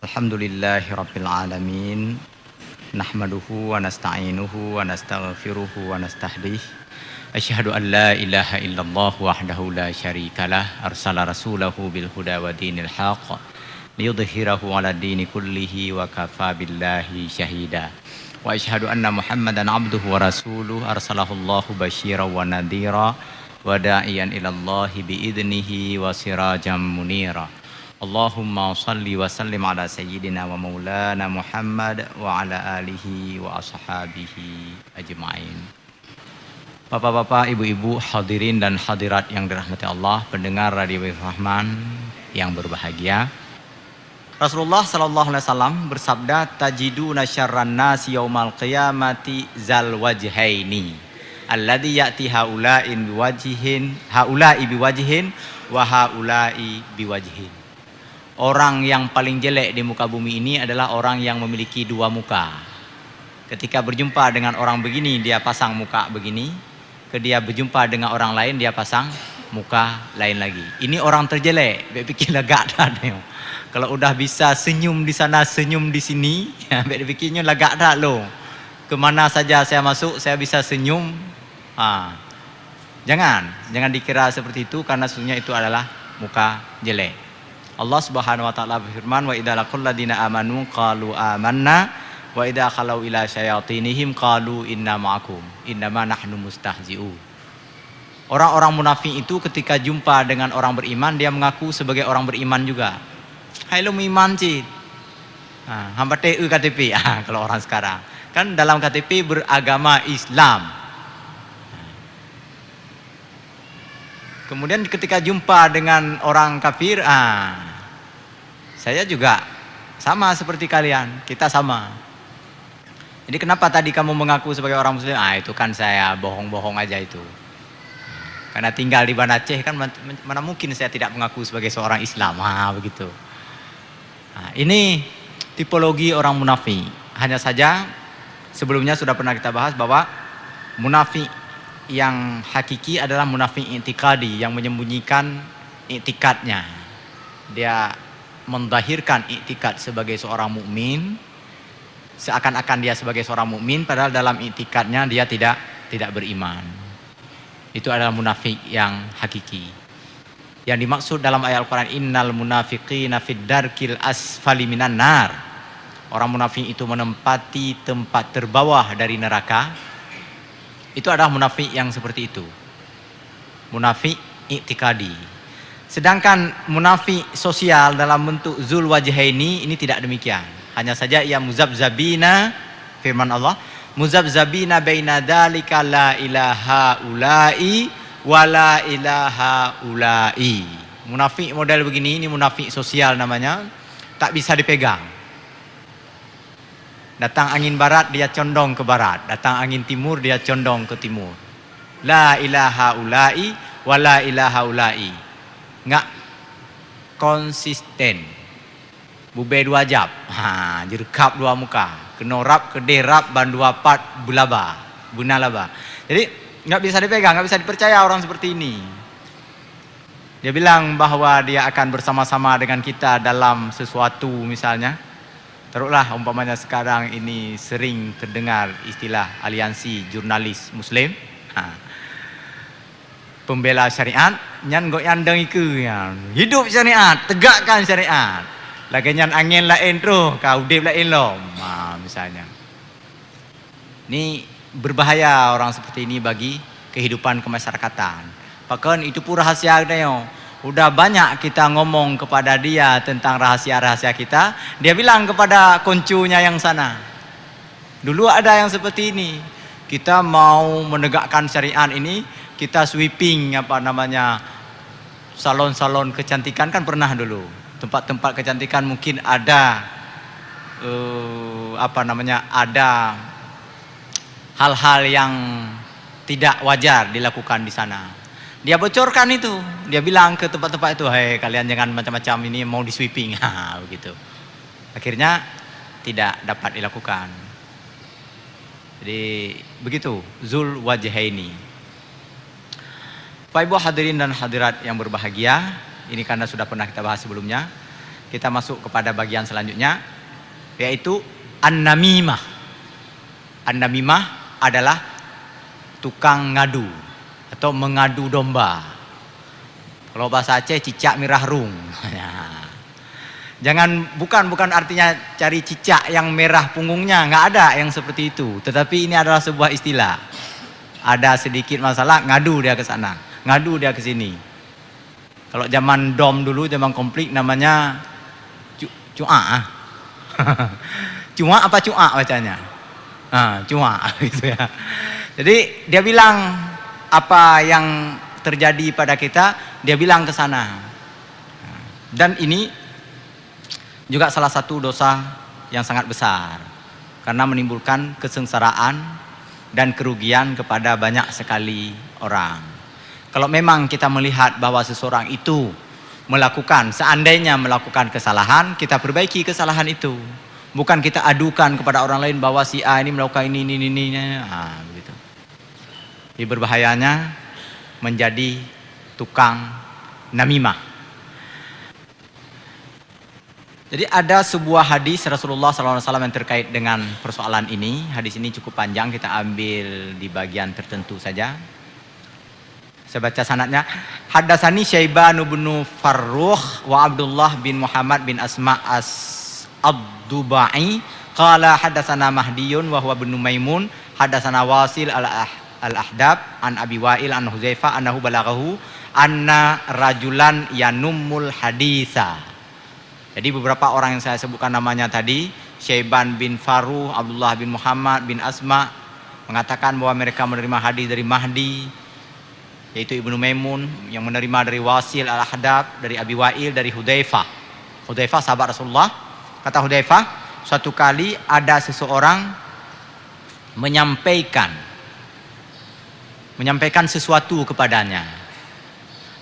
Alhamdulillahi Rabbil Alamin. Nahmaduhu wa nasta'inuhu wa nastaghfiruhu wa nastahdih. Asyhadu an la ilaha illallah wahdahu la syarikalah. Arsala rasulahu bil huda wa dinil haqq liyudhhirahu ala dini kullihi wa kafa billahi syahida. Wa asyhadu anna Muhammadan abduhu wa rasuluh arsalahu Allahu basyiran wa nadhira wa da'iyan ila Allahi bi idnihi wa sirajan munira. Allahumma salli wa sallim ala sayyidina wa maulana Muhammad wa ala alihi wa ashabihi ajma'in. Bapak-bapak, ibu-ibu, hadirin dan hadirat yang dirahmati Allah, pendengar Radio Rahman yang berbahagia. Rasulullah sallallahu alaihi wasallam bersabda, tajiduna syarran nasi yaumal qiyamati zal wajhaini alladzi ya'ti haula'in biwajhin haula'i biwajhin wa haula'i biwajhin. Orang yang paling jelek di muka bumi ini adalah orang yang memiliki dua muka. Ketika berjumpa dengan orang begini, dia pasang muka begini. Ketika dia berjumpa dengan orang lain, dia pasang muka lain lagi. Ini orang terjelek. Dia pikir lagak dah. Kalau udah bisa senyum di sana, senyum di sini, dia pikirnya lagak dah loh. Kemana saja saya masuk, saya bisa senyum. Jangan dikira seperti itu, karena sesungguhnya itu adalah muka jelek. Allah Subhanahu wa taala berfirman, wa idza laqul ladina amanu qalu amanna wa idza khalau ila syayatinihim qalu inna ma'akum innama nahnu mustahzi'un. Orang-orang munafik itu ketika jumpa dengan orang beriman, dia mengaku sebagai orang beriman juga. Hai lu iman cid. Hamba TE KTP kalau orang sekarang. Kan dalam KTP beragama Islam. Kemudian ketika jumpa dengan orang kafir, saya juga sama seperti kalian, kita sama. Jadi kenapa tadi kamu mengaku sebagai orang muslim? Itu kan saya bohong-bohong aja itu. Karena tinggal di Banda Aceh kan mana mungkin saya tidak mengaku sebagai seorang Islam, begitu. Ini tipologi orang munafik. Hanya saja sebelumnya sudah pernah kita bahas bahwa munafik yang hakiki adalah munafik i'tiqadi, yang menyembunyikan i'tikadnya. Dia mendahirkan i'tikad sebagai seorang mukmin, seakan-akan dia sebagai seorang mukmin, padahal dalam i'tikadnya dia tidak beriman. Itu adalah munafik yang hakiki. Yang dimaksud dalam ayat Al-Quran, innal munafiqina fid darkil asfali minan nar. Orang munafik itu menempati tempat terbawah dari neraka. Itu adalah munafik yang seperti itu. Munafik i'tikadi. Sedangkan munafik sosial dalam bentuk zul wajhaini ini tidak demikian. Hanya saja ia muzabzabina, firman Allah, muzabzabina baina dzalika la ilaha ulai wa la ilaha ulai. Munafik model begini, ini munafik sosial namanya, tak bisa dipegang. Datang angin barat, dia condong ke barat. Datang angin timur, dia condong ke timur. La ilaha ulai wa la ilaha ulai. Nggak konsisten. Bube dua jab. Jerkap dua muka. Kenorap, kederap, bandua pat, bulaba. Bunalaba. Jadi nggak bisa dipegang, nggak bisa dipercaya orang seperti ini. Dia bilang bahwa dia akan bersama-sama dengan kita dalam sesuatu misalnya. Taruhlah umpamanya sekarang ini sering terdengar istilah aliansi jurnalis muslim, pembela syariat, nyan gok yandeng iku ya. Hidup syariat, tegakkan syariat. Lagi nyan angin lain tu, kau dip lain lom, misalnya. Ini berbahaya orang seperti ini bagi kehidupan kemasyarakatan. Bahkan itu pun rahasia dia. Udah banyak kita ngomong kepada dia tentang rahasia-rahasia kita. Dia bilang kepada koncunya yang sana, dulu ada yang seperti ini. Kita mau menegakkan syariat ini, kita sweeping salon-salon kecantikan kan pernah dulu. Tempat-tempat kecantikan mungkin ada ada hal-hal yang tidak wajar dilakukan di sana. Dia bocorkan itu, dia bilang ke tempat-tempat itu, hei kalian jangan macam-macam, ini mau di sweeping, begitu. Akhirnya tidak dapat dilakukan. Jadi begitu, zul wajhaini. Bapak Ibu hadirin dan hadirat yang berbahagia, ini karena sudah pernah kita bahas sebelumnya. kita masuk kepada bagian selanjutnya, yaitu an-namimah. An-namimah adalah tukang ngadu atau mengadu domba. Kalau bahasa Aceh cicak mirah rung. Bukan artinya cari cicak yang merah punggungnya, nggak ada yang seperti itu. Tetapi ini adalah sebuah istilah. Ada sedikit masalah, ngadu dia ke sana, ngadu dia ke sini. Kalau zaman dom dulu, zaman konflik namanya cua. Cua apa cua bacanya? Cua gitu ya. Jadi dia bilang apa yang terjadi pada kita, dia bilang ke sana. Dan ini juga salah satu dosa yang sangat besar karena menimbulkan kesengsaraan dan kerugian kepada banyak sekali orang. Kalau memang kita melihat bahwa seseorang itu seandainya melakukan kesalahan, kita perbaiki kesalahan itu. Bukan kita adukan kepada orang lain bahwa si A ini melakukan ini. Begitu. Ini berbahayanya menjadi tukang namimah. Jadi ada sebuah hadis Rasulullah SAW yang terkait dengan persoalan ini. Hadis ini cukup panjang, kita ambil di bagian tertentu saja. Saya baca sanadnya. Haddatsani Syaiban bin Farrukh wa Abdullah bin Muhammad bin Asma Ad-Dubai qala haddatsana Mahdiyun wa huwa bin Maimun haddatsana Wasil al-Ahdab an Abi Wa'il an Huzaifah annahu balaghahu anna rajulan yanummul haditsa. Jadi beberapa orang yang saya sebutkan namanya tadi, Syaiban bin Faruh, Abdullah bin Muhammad bin Asma, mengatakan bahwa mereka menerima hadis dari Mahdi, yaitu Ibnu Maimun, yang menerima dari Wasil al-Ahdab, dari Abi Wa'il, dari Hudzaifah. Hudzaifah sahabat Rasulullah. Kata Hudzaifah, suatu kali ada seseorang menyampaikan sesuatu kepadanya.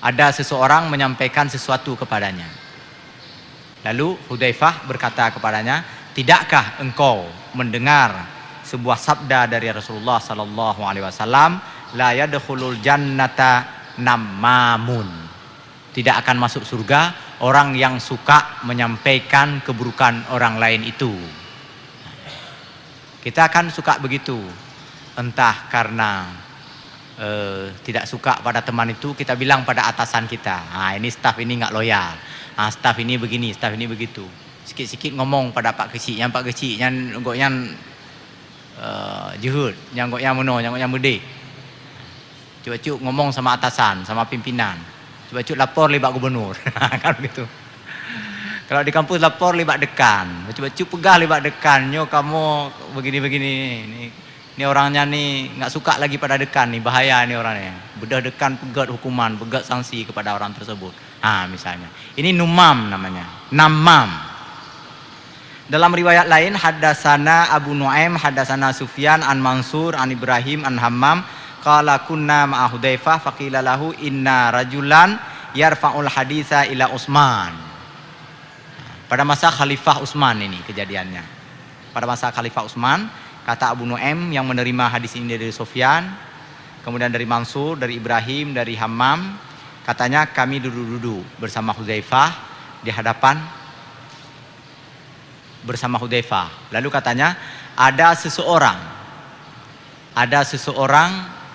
Ada seseorang menyampaikan sesuatu kepadanya. Lalu Hudzaifah berkata kepadanya, tidakkah engkau mendengar sebuah sabda dari Rasulullah sallallahu alaihi wasallam, la yadkhulul jannata nammamun. Tidak akan masuk surga orang yang suka menyampaikan keburukan orang lain itu. Kita akan suka begitu. Entah karena tidak suka pada teman itu, kita bilang pada atasan kita, ini staf ini nggak loyal. Staf ini begini, staf ini begitu. Sikit-sikit ngomong pada Pak Kecik, yang Pak Kecik yang jehud, yang mudi. Cuba-cuba ngomong sama atasan, sama pimpinan. Cuba-cuba lapor libat gubernur. Kan begitu. Kalau di kampus lapor libat dekan. Cuba-cuba pegah libat dekan. Nyo kamu begini-begini. Ini orangnya nih nggak suka lagi pada dekan nih, bahaya nih orangnya. Bedah dekan pegat hukuman, pegat sanksi kepada orang tersebut. Misalnya. Ini numam namanya. Namam. Dalam riwayat lain, haddatsana Abu Nuaim, haddatsana Sufyan an Mansur an Ibrahim an Hammam qala kunna ma'a Hudzaifah faqila lahu inna rajulan yarfa'ul haditsa ila Utsman. Pada masa Khalifah Utsman ini kejadiannya. Pada masa Khalifah Utsman, kata Abu Nuaim yang menerima hadis ini dari Sufyan, kemudian dari Mansur, dari Ibrahim, dari Hammam, katanya kami duduk-duduk bersama Hudzaifah di hadapan bersama Hudzaifah. Lalu katanya ada seseorang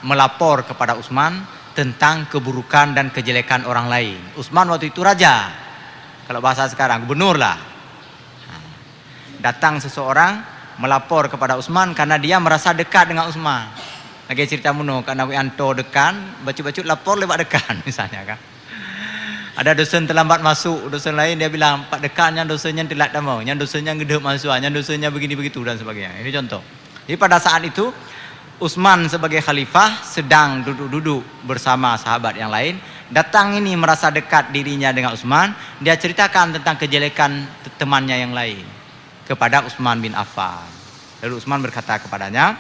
melapor kepada Utsman tentang keburukan dan kejelekan orang lain. Utsman waktu itu raja. Kalau bahasa sekarang gubernur lah. Datang seseorang melapor kepada Utsman karena dia merasa dekat dengan Utsman. Lagi cerita muno karena anto dekan, bacut-bacut lapor lewat dekan misalnya kan. Ada dosen terlambat masuk, dosen lain dia bilang, Pak dekan yang dosennya telat mau, yang dosennya ngedep masuk, yang dosennya begini begitu dan sebagainya. Ini contoh. Jadi pada saat itu Utsman sebagai khalifah sedang duduk-duduk bersama sahabat yang lain. Datang ini merasa dekat dirinya dengan Utsman, dia ceritakan tentang kejelekan temannya yang lain kepada Utsman bin Affan. Lalu Utsman berkata kepadanya,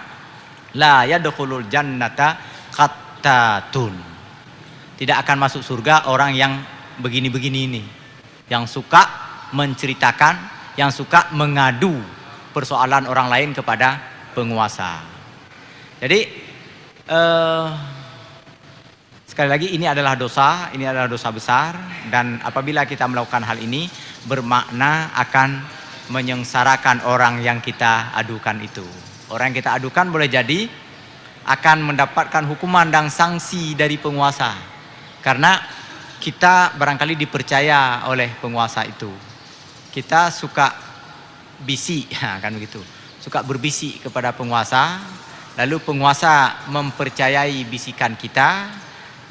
la yadkhulul jannata qattatun. Tidak akan masuk surga orang yang begini-begini ini, yang suka menceritakan, yang suka mengadu persoalan orang lain kepada penguasa. Jadi Sekali lagi ini adalah dosa besar, dan apabila kita melakukan hal ini bermakna akan menyengsarakan orang yang kita adukan itu. Orang yang kita adukan boleh jadi akan mendapatkan hukuman dan sanksi dari penguasa. Karena kita barangkali dipercaya oleh penguasa itu. Kita suka bisik, kan begitu. Suka berbisik kepada penguasa, lalu penguasa mempercayai bisikan kita,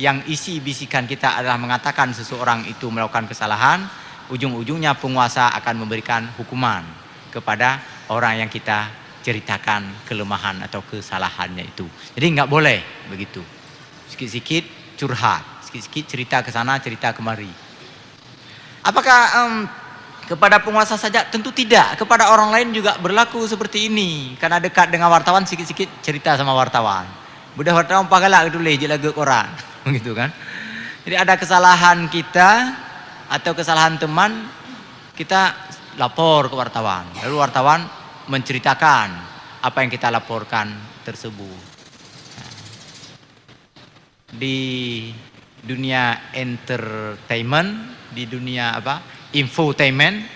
yang isi bisikan kita adalah mengatakan seseorang itu melakukan kesalahan, ujung-ujungnya penguasa akan memberikan hukuman kepada orang yang kita ceritakan kelemahan atau kesalahannya itu. Jadi nggak boleh begitu. Sikit-sikit curhat, sikit-sikit cerita ke sana, cerita kemari. Apakah kepada penguasa saja? Tentu tidak. Kepada orang lain juga berlaku seperti ini. Karena dekat dengan wartawan, sikit-sikit cerita sama wartawan. Budak wartawan pagalak itu je lagu koran. Begitu kan. Jadi ada kesalahan kita atau kesalahan teman, kita lapor ke wartawan. Lalu wartawan menceritakan apa yang kita laporkan tersebut. Di dunia entertainment, di dunia infotainment,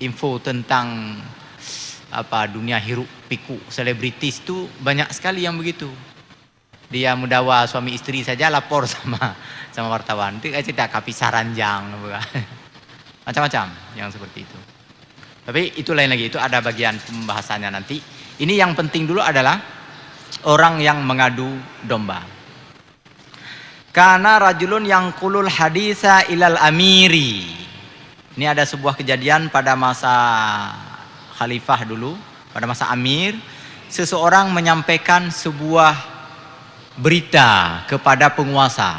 info tentang dunia hiruk pikuk selebritis itu banyak sekali yang begitu. Dia mudawa suami istri saja lapor sama wartawan. Itu cerita kapisah ranjang, macam-macam yang seperti itu. Tapi itu lain lagi, itu ada bagian pembahasannya nanti. Ini yang penting dulu adalah orang yang mengadu domba. Karena rajulun yang kulul haditha ilal amiri. Ini ada sebuah kejadian pada masa khalifah dulu, pada masa amir, seseorang menyampaikan sebuah berita kepada penguasa.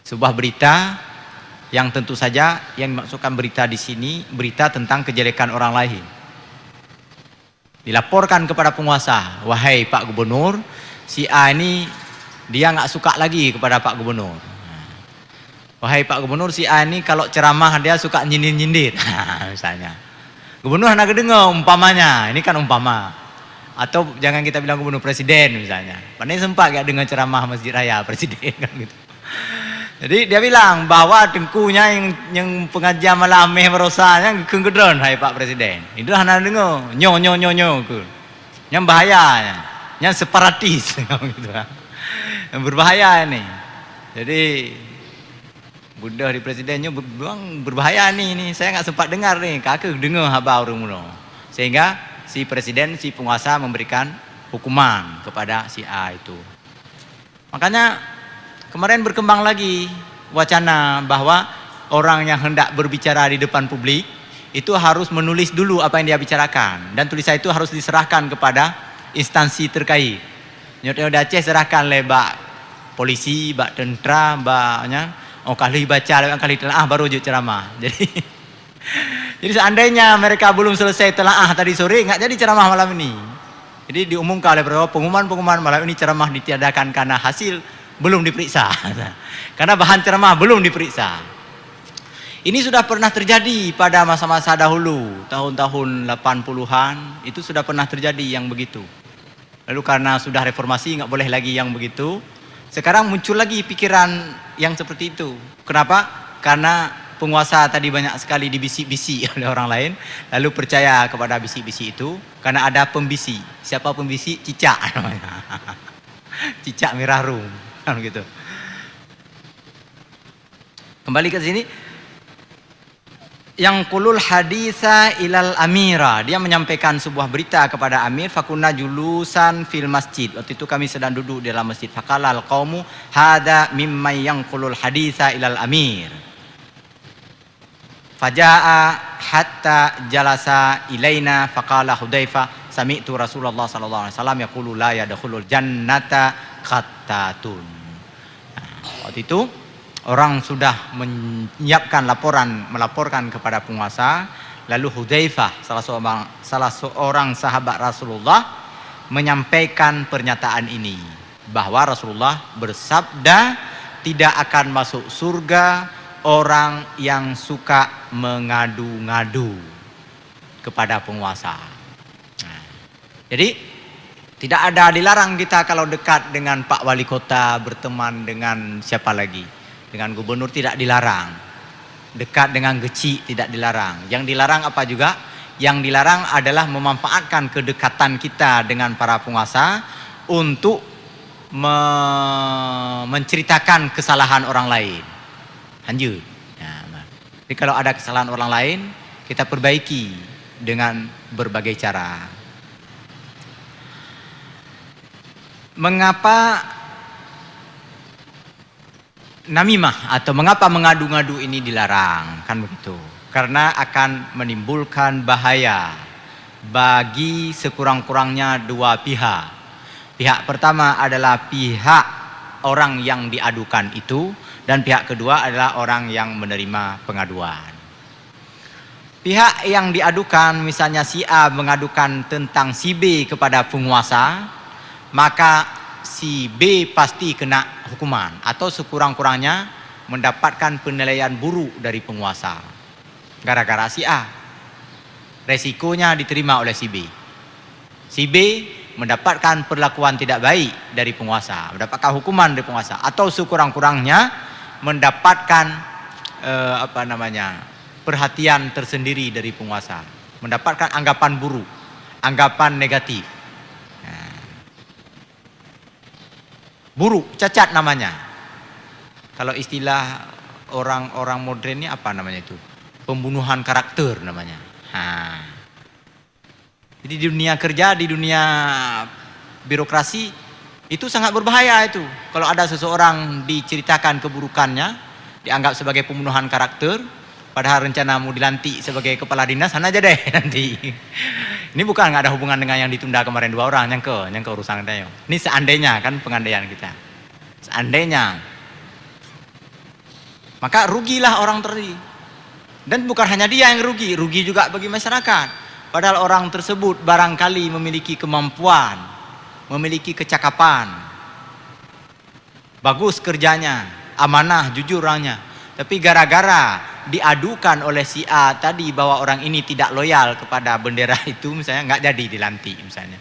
Sebuah berita yang tentu saja yang dimaksudkan berita di sini berita tentang kejelekan orang lain. Dilaporkan kepada penguasa, wahai Pak Gubernur, si A ini dia nggak suka lagi kepada Pak Gubernur. Wahai Pak Gubernur, si A ini kalau ceramah dia suka nyindir-nyindir, misalnya. Gubernur hendak dengar umpamanya, ini kan umpama. Atau jangan kita bilang gubernur, presiden misalnya. Padahal sempat gak dengar ceramah masjid raya presiden kan gitu. Jadi dia bilang bahwa tengkunya yang pengajian malam merosanya kengedron hai Pak Presiden. Itu hanya dengar nyo ke. Yang bahaya, yang separatis gitu. Yang berbahaya ini. Jadi Buddha di presidennya bilang berbahaya nih, saya nggak sempat dengar nih, kakek dengar habar orang. Sehingga si presiden, si penguasa memberikan hukuman kepada si A itu. Makanya kemarin berkembang lagi wacana bahwa orang yang hendak berbicara di depan publik itu harus menulis dulu apa yang dia bicarakan, dan tulisan itu harus diserahkan kepada instansi terkait. Nyotnya udah serahkan le bak polisi, bak tentera, baknya kali baca, kali telah baru je ceramah. Jadi seandainya mereka belum selesai telaah tadi sore, nggak jadi ceramah malam ini. Jadi diumumkan oleh pengumuman malam ini ceramah ditiadakan karena hasil belum diperiksa. Karena bahan ceramah belum diperiksa. Ini sudah pernah terjadi pada masa-masa dahulu, tahun-tahun 80-an, itu sudah pernah terjadi yang begitu. Lalu karena sudah reformasi nggak boleh lagi yang begitu. Sekarang muncul lagi pikiran yang seperti itu. Kenapa? Karena penguasa tadi banyak sekali dibisik-bisik oleh orang lain, lalu percaya kepada bisik-bisik itu karena ada pembisik. Siapa pembisik? Cicak namanya. Cicak merah rum, kan gitu. Kembali ke sini. Yang kulul haditha ilal amira, dia menyampaikan sebuah berita kepada amir. Fakunna julusan fil masjid, waktu itu kami sedang duduk di dalam masjid. Faqalal qaumu hada mimman yang kulul haditha ilal amir. Faja'a hatta jalasa ilaina faqala Hudzaifah sami'tu Rasulullah sallallahu alaihi wasallam yaqulu la yadkhulul jannata qattatun. Waktu itu orang sudah menyiapkan melaporkan kepada penguasa, lalu Hudzaifah salah seorang sahabat Rasulullah menyampaikan pernyataan ini bahwa Rasulullah bersabda tidak akan masuk surga orang yang suka mengadu-ngadu kepada penguasa. Nah, jadi Tidak ada dilarang kita kalau dekat dengan Pak Wali Kota, berteman dengan siapa lagi, dengan gubernur tidak dilarang. Dekat dengan geci tidak dilarang. Yang dilarang apa juga? Yang dilarang adalah memanfaatkan kedekatan kita dengan para penguasa untuk menceritakan kesalahan orang lain. Lanjut. Jadi kalau ada kesalahan orang lain, kita perbaiki dengan berbagai cara. Mengapa namimah atau mengapa mengadu-ngadu ini dilarang? Kan begitu. Karena akan menimbulkan bahaya bagi sekurang-kurangnya dua pihak. Pihak pertama adalah pihak orang yang diadukan itu, dan pihak kedua adalah orang yang menerima pengaduan. Pihak yang diadukan, misalnya si A mengadukan tentang si B kepada penguasa, maka si B pasti kena hukuman atau sekurang-kurangnya mendapatkan penilaian buruk dari penguasa gara-gara si A. Resikonya diterima oleh si B. Si B mendapatkan perlakuan tidak baik dari penguasa, mendapatkan hukuman dari penguasa, atau sekurang-kurangnya mendapatkan perhatian tersendiri dari penguasa, mendapatkan anggapan buruk, anggapan negatif. Buruk, cacat namanya. Kalau istilah orang-orang modern ini apa namanya itu? Pembunuhan karakter namanya. Jadi di dunia kerja, di dunia birokrasi itu sangat berbahaya itu. Kalau ada seseorang diceritakan keburukannya, dianggap sebagai pembunuhan karakter, padahal rencana mau dilantik sebagai kepala dinas, sana aja deh nanti. Ini bukan nggak ada hubungan dengan yang ditunda kemarin 2 orang, nyangka urusan kita. Ini seandainya kan pengandaian kita. Seandainya. Maka rugilah orang tadi. Dan bukan hanya dia yang rugi, rugi juga bagi masyarakat. Padahal orang tersebut barangkali memiliki kemampuan, memiliki kecakapan, bagus kerjanya, amanah, jujur orangnya. Tapi gara-gara diadukan oleh si A tadi bahwa orang ini tidak loyal kepada bendera itu, misalnya nggak jadi dilantik, misalnya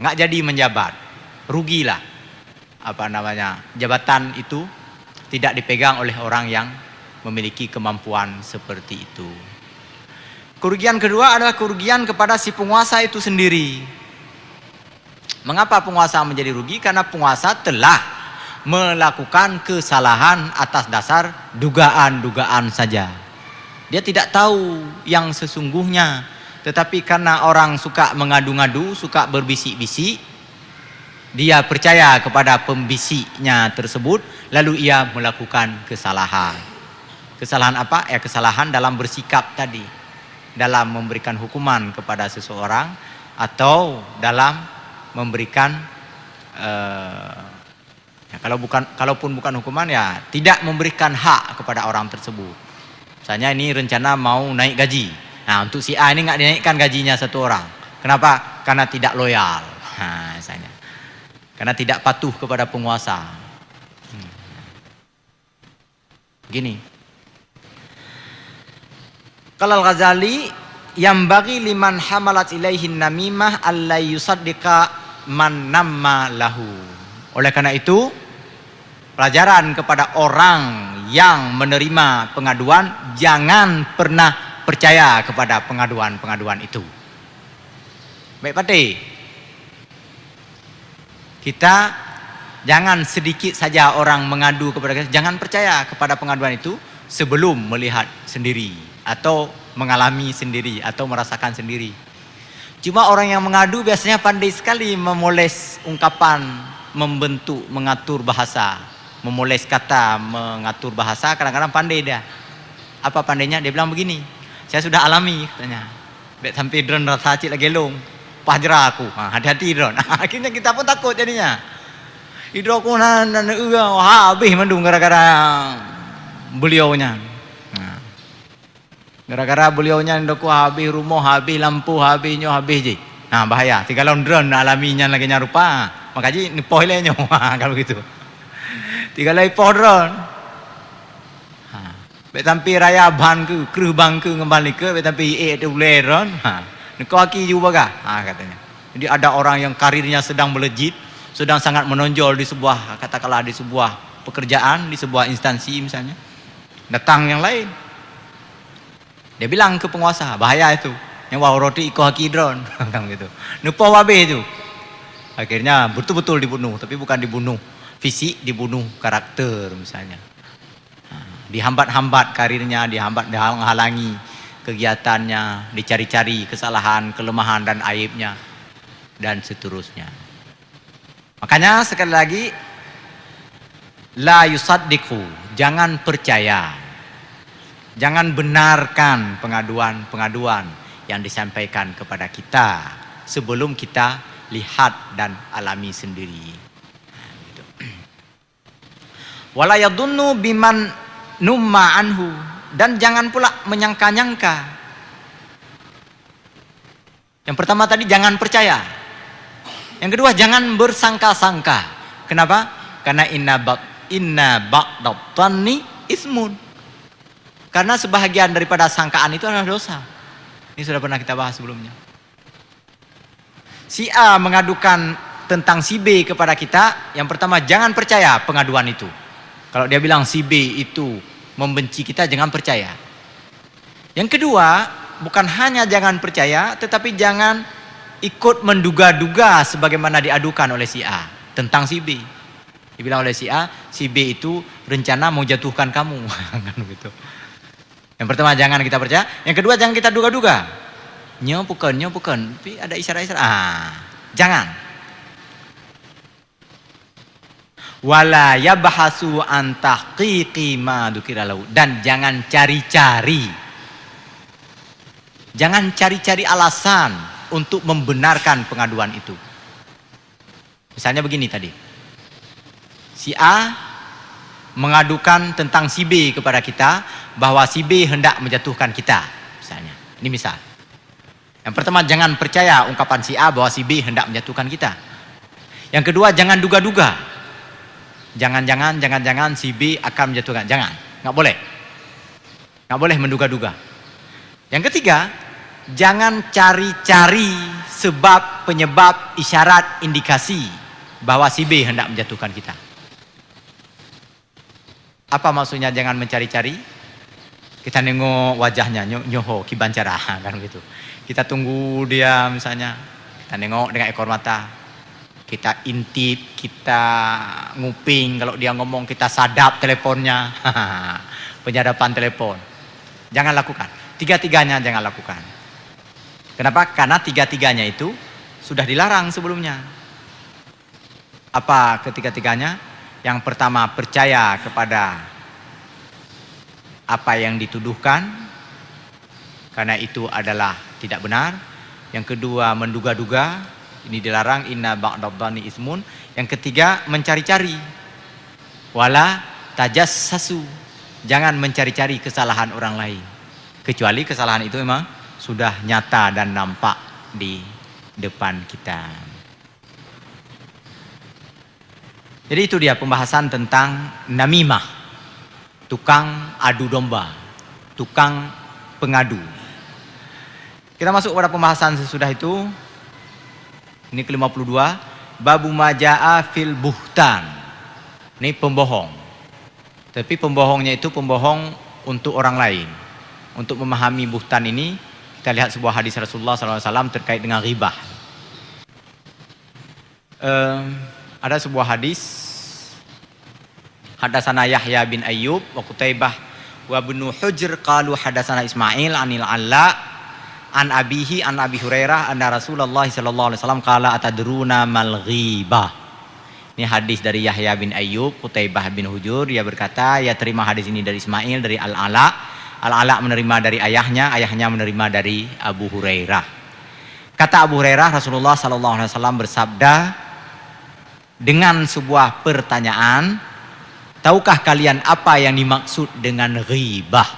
nggak jadi menjabat, rugilah jabatan itu tidak dipegang oleh orang yang memiliki kemampuan seperti itu. Kerugian kedua adalah kerugian kepada si penguasa itu sendiri. Mengapa penguasa menjadi rugi? Karena penguasa telah melakukan kesalahan atas dasar dugaan-dugaan saja. Dia tidak tahu yang sesungguhnya, tetapi karena orang suka mengadu-ngadu, suka berbisik-bisik, dia percaya kepada pembisiknya tersebut, lalu ia melakukan kesalahan. Kesalahan apa? Kesalahan dalam bersikap tadi, dalam memberikan hukuman kepada seseorang, atau dalam memberikan kalaupun bukan hukuman, ya tidak memberikan hak kepada orang tersebut. Misalnya ini rencana mau naik gaji. Nah, untuk si A ini nggak dinaikkan gajinya 1 orang. Kenapa? Karena tidak loyal. Misalnya. Karena tidak patuh kepada penguasa. Begini. Qala Al-Ghazali, yang bagi liman hamalat ilaihin namimah alla yusaddiqa man namma lahu. Oleh karena itu, pelajaran kepada orang yang menerima pengaduan, jangan pernah percaya kepada pengaduan-pengaduan itu. Baik Pati, kita jangan sedikit saja orang mengadu kepada kita, jangan percaya kepada pengaduan itu sebelum melihat sendiri atau mengalami sendiri atau merasakan sendiri. Cuma orang yang mengadu biasanya pandai sekali memoles ungkapan, membentuk, mengatur bahasa, memoles kata, mengatur bahasa. Kadang-kadang pandai dia. Apa pandainya? Dia bilang begini, saya sudah alami katanya. Sampai drone rasa cik lagi gelong, pahjera aku. Hati-hati drone. Akhirnya kita pun takut jadinya. Hidroku habis mendung gara-gara beliaunya. Gara-gara beliaunya ndoku habis rumah, habis lampu, habisnya habis je. Bahaya. Kalau drone alaminya lagi nyarupa, makanya nepoh lenya kalau gitu. Tiga lagi podron. Betampi raya ban ke, kru bang ke kembali ke, betampi tu leron. Neko aki juga ga? Katanya. Jadi ada orang yang karirnya sedang melejit, sedang sangat menonjol di sebuah, katakanlah di sebuah pekerjaan, di sebuah instansi misalnya. Datang yang lain. Dia bilang ke penguasa, bahaya itu. Yang wah roti iko hakidron. Kan gitu. Nupo wabe itu. Akhirnya betul-betul dibunuh, tapi bukan dibunuh fisik, dibunuh karakter misalnya. Dihambat-hambat karirnya, dihalangi kegiatannya, dicari-cari kesalahan, kelemahan dan aibnya, dan seterusnya. Makanya sekali lagi, la yusaddiqu, jangan percaya, jangan benarkan pengaduan-pengaduan yang disampaikan kepada kita sebelum kita lihat dan alami sendiri. Wala yadunnu biman numma anhu, dan jangan pula menyangka-nyangka. Yang pertama tadi jangan percaya. Yang kedua jangan bersangka-sangka. Kenapa? Karena inna ba'dadh-dhanni ismun. Karena sebahagian daripada sangkaan itu adalah dosa. Ini sudah pernah kita bahas sebelumnya. Si A mengadukan tentang si B kepada kita, yang pertama jangan percaya pengaduan itu. Kalau dia bilang si B itu membenci kita, jangan percaya. Yang kedua, bukan hanya jangan percaya, tetapi jangan ikut menduga-duga sebagaimana diadukan oleh si A tentang si B. Dibilang oleh si A, si B itu rencana mau jatuhkan kamu. Kan begitu. Yang pertama jangan kita percaya, yang kedua jangan kita duga-duga. Nyo bukan, tapi ada isyarat-isyarat. Jangan. Wala yabhasu an tahqiqi ma dzukira lahu, dan jangan cari-cari. Jangan cari-cari alasan untuk membenarkan pengaduan itu. Misalnya begini tadi. Si A mengadukan tentang si B kepada kita bahwa si B hendak menjatuhkan kita, misalnya. Ini misal. Yang pertama jangan percaya ungkapan si A bahwa si B hendak menjatuhkan kita. Yang kedua jangan duga-duga. Jangan si B akan menjatuhkan. Jangan, nggak boleh. Nggak boleh menduga-duga. Yang ketiga, jangan cari-cari sebab, penyebab, isyarat, indikasi bahwa si B hendak menjatuhkan kita. Apa maksudnya jangan mencari-cari? Kita nengok wajahnya, nyoho, kibancara, kan gitu. Kita tunggu dia misalnya, kita nengok dengan ekor mata. Kita intip, kita nguping, kalau dia ngomong kita sadap teleponnya. Penyadapan telepon. Jangan lakukan. Tiga-tiganya jangan lakukan. Kenapa? Karena tiga-tiganya itu sudah dilarang sebelumnya. Apa ketiga-tiganya? Yang pertama percaya kepada apa yang dituduhkan, karena itu adalah tidak benar. Yang kedua menduga-duga, ini dilarang, inna ba'dadh-dhanni ismun. Yang ketiga mencari-cari, wala tajassasu, jangan mencari-cari kesalahan orang lain, kecuali kesalahan itu memang sudah nyata dan nampak di depan kita. Jadi itu dia pembahasan tentang namimah, tukang adu domba, tukang pengadu. Kita masuk pada pembahasan sesudah itu. Ini ke-52, babu maja'a fil buhtan. Ini pembohong. Tapi pembohongnya itu pembohong untuk orang lain. Untuk memahami buhtan ini, kita lihat sebuah hadis Rasulullah SAW terkait dengan ghibah. Ada sebuah hadis, hadasana Yahya bin Ayyub wa Qutaibah wa ibnu Hujr qalu hadasana Ismail anil Alla an abihi an Abi Hurairah anna Rasulullah sallallahu alaihi wasallam qala atadruna mal ghibah. Ini hadis dari Yahya bin Ayyub, Qutaibah bin Hujur, dia berkata, ya terima hadis ini dari Ismail dari Al-Ala. Al-Ala menerima dari ayahnya, ayahnya menerima dari Abu Hurairah. Kata Abu Hurairah, Rasulullah sallallahu alaihi wasallam bersabda dengan sebuah pertanyaan, tahukah kalian apa yang dimaksud dengan ghibah?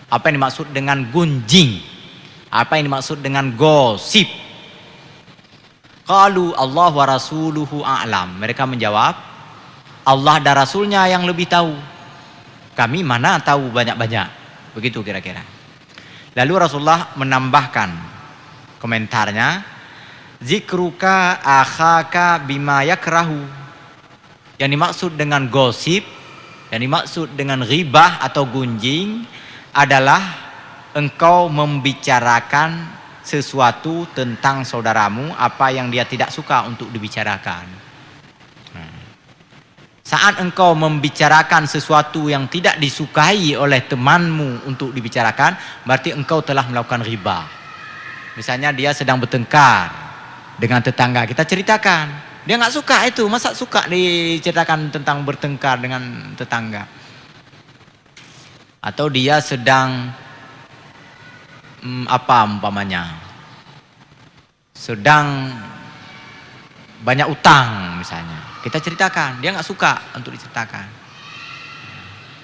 Apa yang dimaksud dengan gunjing? Apa yang dimaksud dengan gosip? Qalu Allah wa rasuluhu a'lam. Mereka menjawab, Allah dan Rasulnya yang lebih tahu. Kami mana tahu banyak-banyak. Begitu kira-kira. Lalu Rasulullah menambahkan komentarnya, Zikruka akhaka bima yakrahu. Yang dimaksud dengan gosip, yang dimaksud dengan ghibah atau gunjing adalah engkau membicarakan sesuatu tentang saudaramu apa yang dia tidak suka untuk dibicarakan. Saat engkau membicarakan sesuatu yang tidak disukai oleh temanmu untuk dibicarakan, berarti engkau telah melakukan ghibah. Misalnya dia sedang bertengkar dengan tetangga, kita ceritakan. Dia nggak suka itu, masa suka diceritakan tentang bertengkar dengan tetangga. Atau dia sedang sedang banyak utang misalnya. Kita ceritakan, dia nggak suka untuk diceritakan.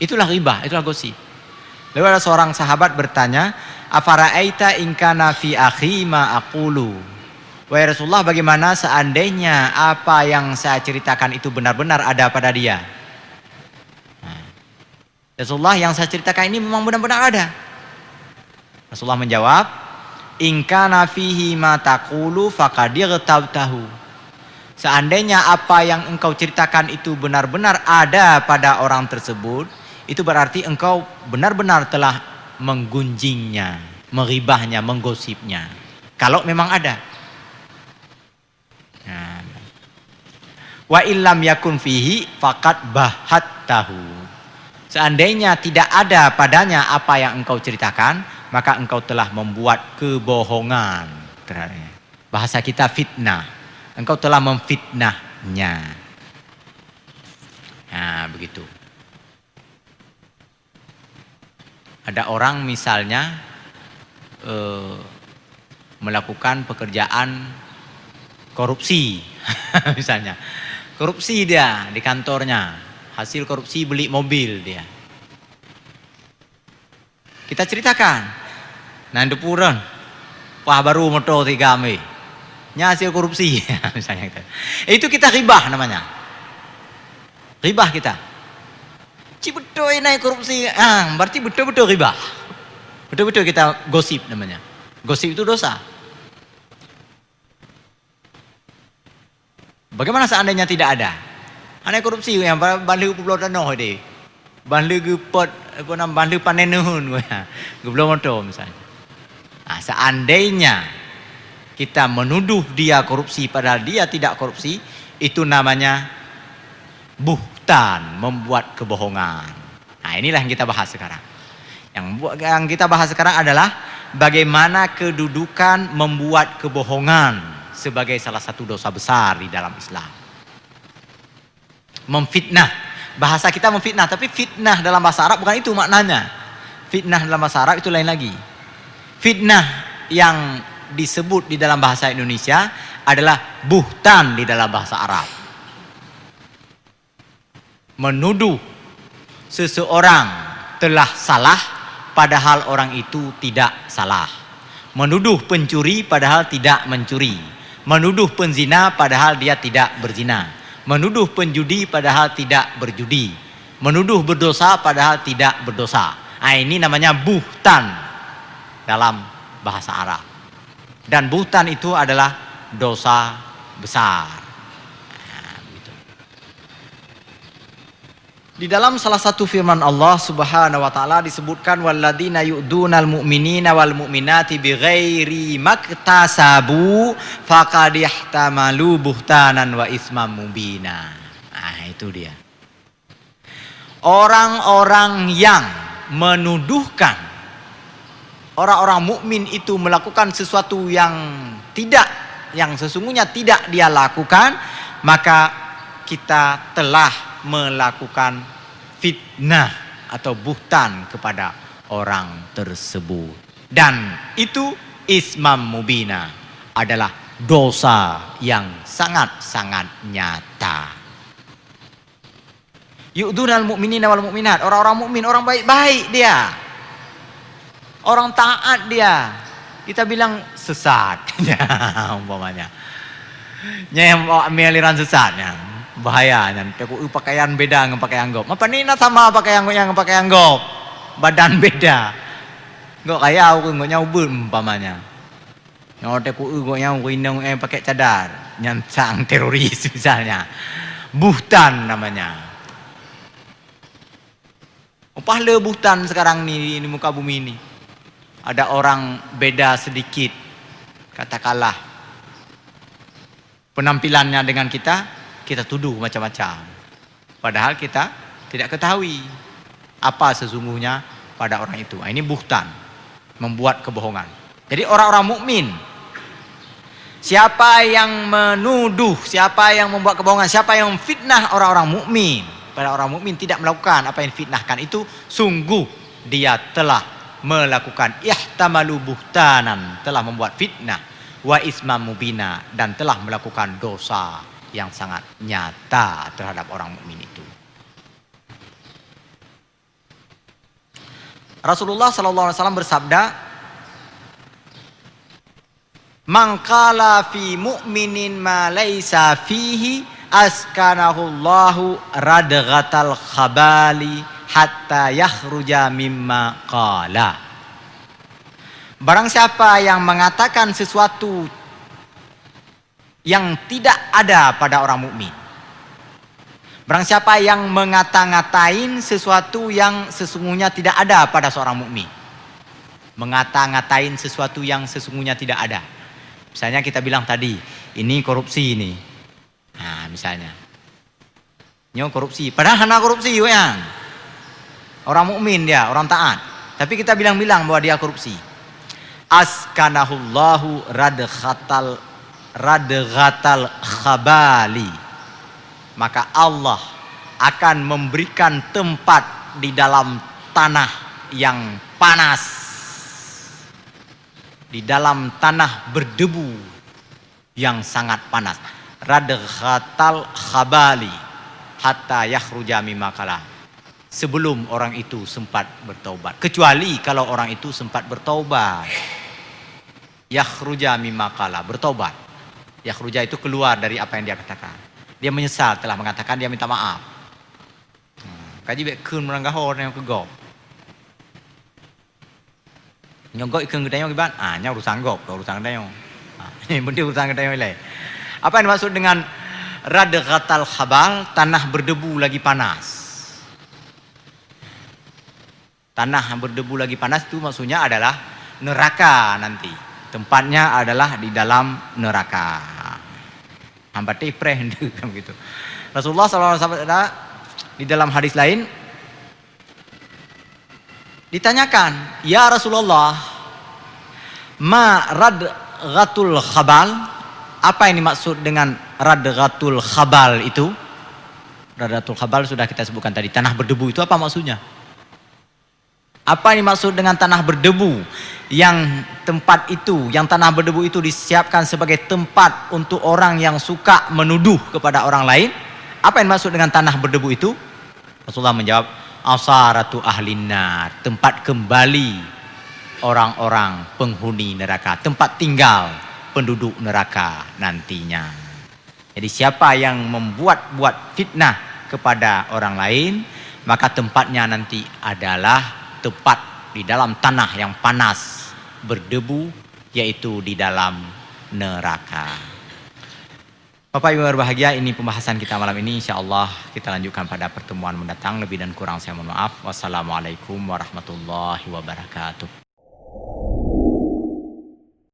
Itulah ghibah, itulah gosip. Lalu ada seorang sahabat bertanya, "Afara'aita in kana fi akhi ma aqulu?" Wahai Rasulullah, bagaimana seandainya apa yang saya ceritakan itu benar-benar ada pada dia? Rasulullah, yang saya ceritakan ini memang benar-benar ada. Rasulullah menjawab, "In kana fihi ma taqulu faqad igtabtahu." Seandainya apa yang engkau ceritakan itu benar-benar ada pada orang tersebut, itu berarti engkau benar-benar telah menggunjingnya, meribahnya, menggosipnya. Kalau memang ada. Wa illam yakun fihi faqad bahattahu. Seandainya tidak ada padanya apa yang engkau ceritakan, maka engkau telah membuat kebohongan. Bahasa kita fitnah. Engkau telah memfitnahnya. Nah, begitu. Ada orang misalnya melakukan pekerjaan korupsi. Misalnya. Korupsi dia di kantornya. Hasil korupsi beli mobil dia. Kita ceritakan. Nah, depuran. Wah, baru motor 3 me. Nya hasil korupsi misalnya gitu. Itu kita ghibah namanya. Ghibah kita. Betul naik korupsi. Berarti betul-betul ghibah. Betul-betul kita gosip namanya. Gosip itu dosa. Bagaimana seandainya tidak ada? Aneh korupsi yang bandu pulau tanah dia. Bandu gepot bandu panenun gublo motor misalnya. Nah, seandainya kita menuduh dia korupsi padahal dia tidak korupsi, itu namanya buhtan, membuat kebohongan. Nah, inilah yang kita bahas sekarang. Yang kita bahas sekarang adalah bagaimana kedudukan membuat kebohongan sebagai salah satu dosa besar di dalam Islam. Memfitnah. Bahasa kita memfitnah, tapi fitnah dalam bahasa Arab bukan itu maknanya. Fitnah dalam bahasa Arab itu lain lagi. Fitnah yang disebut di dalam bahasa Indonesia adalah buhtan di dalam bahasa Arab. Menuduh seseorang telah salah padahal orang itu tidak salah. Menuduh pencuri padahal tidak mencuri. Menuduh penzina padahal dia tidak berzina. Menuduh penjudi padahal tidak berjudi. Menuduh berdosa padahal tidak berdosa. Nah, ini namanya buhtan dalam bahasa Arab. Dan buhtan itu adalah dosa besar. Nah, begitu. Di dalam salah satu firman Allah Subhanahu wa taala disebutkan walladzina yu'dunal mu'minina wal mu'minati bighairi maktasabu faqad ihtamalu buhtanan wa ismam mubina. Nah, itu dia. Orang-orang yang menuduhkan orang-orang mukmin itu melakukan sesuatu yang sesungguhnya tidak dia lakukan, maka kita telah melakukan fitnah atau buhtan kepada orang tersebut. Dan itu ismam mubina, adalah dosa yang sangat-sangat nyata. Yu'dunal mu'minina wal mu'minat, orang-orang mukmin, orang baik-baik dia. Orang taat dia, kita bilang sesat, umpamanya. Yang aliran sesatnya, bahayanya. Pakaian beda dengan pakaian gop. Apa ni sama pakaian yang pakaian gop, badan beda. Gak kayak aku ngoknya ubun umpamanya. Yang orang ku yang winang pakai cadar, nyancang teroris misalnya. Buhtan namanya. Pahala buhtan sekarang nih di muka bumi ini. Ada orang beda sedikit, katakanlah penampilannya dengan kita tuduh macam-macam. Padahal kita tidak ketahui apa sesungguhnya pada orang itu. Ini buhtan, membuat kebohongan. Jadi orang-orang mukmin, siapa yang menuduh, siapa yang membuat kebohongan, siapa yang fitnah orang-orang mukmin, pada orang mukmin tidak melakukan apa yang fitnahkan itu, sungguh dia telah melakukan ihtamalu buhtanan, telah membuat fitnah, wa ismam mubina, dan telah melakukan dosa yang sangat nyata terhadap orang mukmin itu. Rasulullah SAW bersabda, "Man qala fi mu'minin ma laisa fihi askanahullahu radghatal khabali hatta yakhruja mimma qala." Barang siapa yang mengatakan sesuatu yang tidak ada pada orang mukmin, barang siapa yang mengata-ngatain sesuatu yang sesungguhnya tidak ada pada seorang mukmin, mengata-ngatain sesuatu yang sesungguhnya tidak ada. Misalnya kita bilang tadi, ini korupsi ini. Nah, misalnya. Nyo korupsi, padahal hana korupsi yang. Orang mukmin dia, orang taat. Tapi kita bilang-bilang bahwa dia korupsi. Askanahullahu radghatal khabali. Maka Allah akan memberikan tempat di dalam tanah yang panas, di dalam tanah berdebu yang sangat panas. Radghatal khabali hatta yakhruja mimma qala. Sebelum orang itu sempat bertaubat, kecuali kalau orang itu sempat bertaubat. Yakhruja mimma qala, bertaubat. Yakhruja itu keluar dari apa yang dia katakan. Dia menyesal telah mengatakan, dia minta maaf. Kaji bek kun meranggahor yang kegop. Nyogok ikan gedayong iban, nya urusan gop, urusan gedayong. Ini benda urusan gedayong ilai. Apa yang dimaksud dengan radghatal khabal? Tanah berdebu lagi panas. Tanah yang berdebu lagi panas itu maksudnya adalah neraka nanti. Tempatnya adalah di dalam neraka. Hambate preh gitu. Rasulullah SAW di dalam hadis lain ditanyakan, "Ya Rasulullah, ma radghatul khabal?" Apa yang dimaksud dengan radghatul khabal itu? Radghatul khabal sudah kita sebutkan tadi, tanah berdebu itu apa maksudnya? Apa yang dimaksud dengan tanah berdebu? Yang tempat itu, yang tanah berdebu itu disiapkan sebagai tempat untuk orang yang suka menuduh kepada orang lain. Apa yang dimaksud dengan tanah berdebu itu? Rasulullah menjawab, asaratu ahlinnar, tempat kembali orang-orang penghuni neraka, tempat tinggal penduduk neraka nantinya. Jadi siapa yang membuat fitnah kepada orang lain, maka tempatnya nanti adalah tempat di dalam tanah yang panas berdebu, yaitu di dalam neraka. Bapak Ibu berbahagia, ini pembahasan kita malam ini. InsyaAllah kita lanjutkan pada pertemuan mendatang. Lebih dan kurang saya mohon maaf. Wassalamualaikum warahmatullahi wabarakatuh.